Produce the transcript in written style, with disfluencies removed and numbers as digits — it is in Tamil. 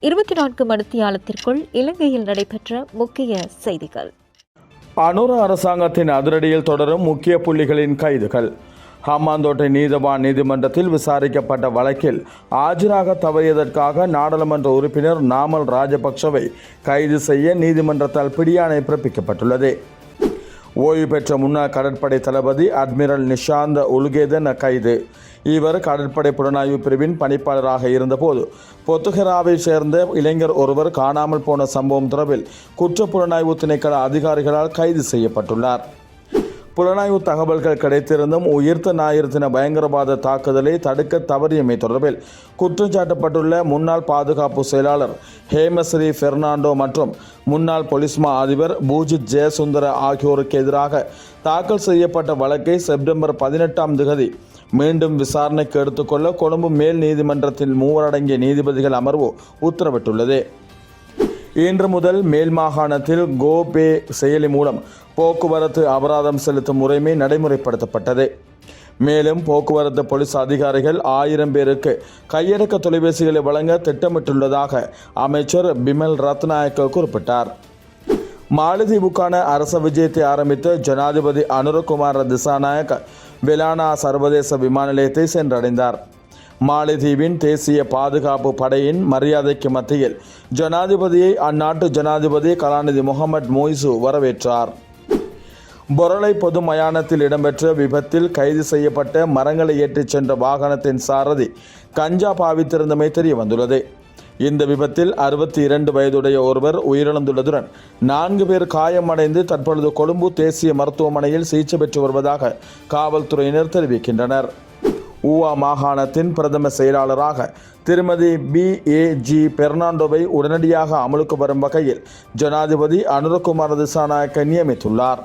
24 மணித்தியாலத்திற்குள் இலங்கையில் நடைபெற்ற முக்கிய செய்திகள். அனுர அரசாங்கத்தின் அதிரடியில் தொடரும் முக்கிய புள்ளிகளின் கைதுகள். ஹம்பாந்தோட்டை நீதவான் நீதிமன்றத்தில் விசாரிக்கப்பட்ட வழக்கில் ஆஜராக தவறியதற்காக நாடாளுமன்ற உறுப்பினர் நாமல் ராஜபக்சவை கைது செய்ய நீதிமன்றத்தால் பிடியாணை பிறப்பிக்கப்பட்டுள்ளது. ஓய்வு பெற்ற முன்னாள் கடற்படை தளபதி அட்மிரல் நிஷாந்த உலுகேதன் கைது. இவர் கடற்படை புலனாய்வு பிரிவின் பணிப்பாளராக இருந்தபோது பொத்துகராவை சேர்ந்த இளைஞர் ஒருவர் காணாமல் போன சம்பவம் தொடர்பில் குற்ற புலனாய்வு திணைக்கள அதிகாரிகளால் கைது செய்யப்பட்டுள்ளார். புலனாய்வு தகவல்கள் கிடைத்திருந்தும் உயிர்த்த ஞாயிறு தின பயங்கரவாத தாக்குதலை தடுக்க தவறியமை தொடர்பில் குற்றஞ்சாட்டப்பட்டுள்ள முன்னாள் பாதுகாப்பு செயலாளர் ஹேமஸ்ரீ பெர்னாண்டோ மற்றும் முன்னாள் பொலிஸ்மா அதிபர் பூஜித் ஜெயசுந்தர ஆகியோருக்கு எதிராக தாக்கல் செய்யப்பட்ட வழக்கை செப்டம்பர் 18 மீண்டும் விசாரணைக்கு எடுத்துக்கொள்ள கொழும்பு மேல் நீதிமன்றத்தில் 3 அடங்கிய நீதிபதிகள் அமர்வு உத்தரவிட்டுள்ளது. இன்று முதல் மேல் மாகாணத்தில் கோ பே செயலி மூலம் போக்குவரத்து அபராதம் செலுத்தும் முறைமை நடைமுறைப்படுத்தப்பட்டது. மேலும் போக்குவரத்து போலீஸ் அதிகாரிகள் 1000 பேருக்கு கையடக்க தொலைபேசிகளை வழங்க திட்டமிட்டுள்ளதாக அமைச்சர் பிமல் ரத்நாயக்க குறிப்பிட்டார். மாலத்தீவுக்கான அரச விஜயத்தை ஆரம்பித்த ஜனாதிபதி அனுரகுமார திசாநாயக்க வெலானா சர்வதேச விமான நிலையத்தை சென்றடைந்தார். மாலத்தீவின் தேசிய பாதுகாப்பு படையின் மரியாதைக்கு மத்தியில் ஜனாதிபதியை அந்நாட்டு ஜனாதிபதி கலாநிதி முகமது மொய்சு வரவேற்றார். பொரளை பொது மயானத்தில் இடம்பெற்ற விபத்தில் கைது செய்யப்பட்ட மரங்களை ஏற்றிச் சென்ற வாகனத்தின் சாரதி கஞ்சா பாவித்திருந்தமை தெரிய வந்துள்ளது. இந்த விபத்தில் 62 வயதுடைய ஒருவர் உயிரிழந்துள்ளதுடன் 4 பேர் காயமடைந்து தற்பொழுது கொழும்பு தேசிய மருத்துவமனையில் சிகிச்சை பெற்று வருவதாக காவல்துறையினர் தெரிவிக்கின்றனர். ஊவா மாகாணத்தின் பிரதம செயலாளராக திருமதி BAG பெர்னாண்டோவை உடனடியாக அமலுக்கு வரும் வகையில் ஜனாதிபதி அனுரகுமார திசாநாயக்க நியமித்துள்ளார்.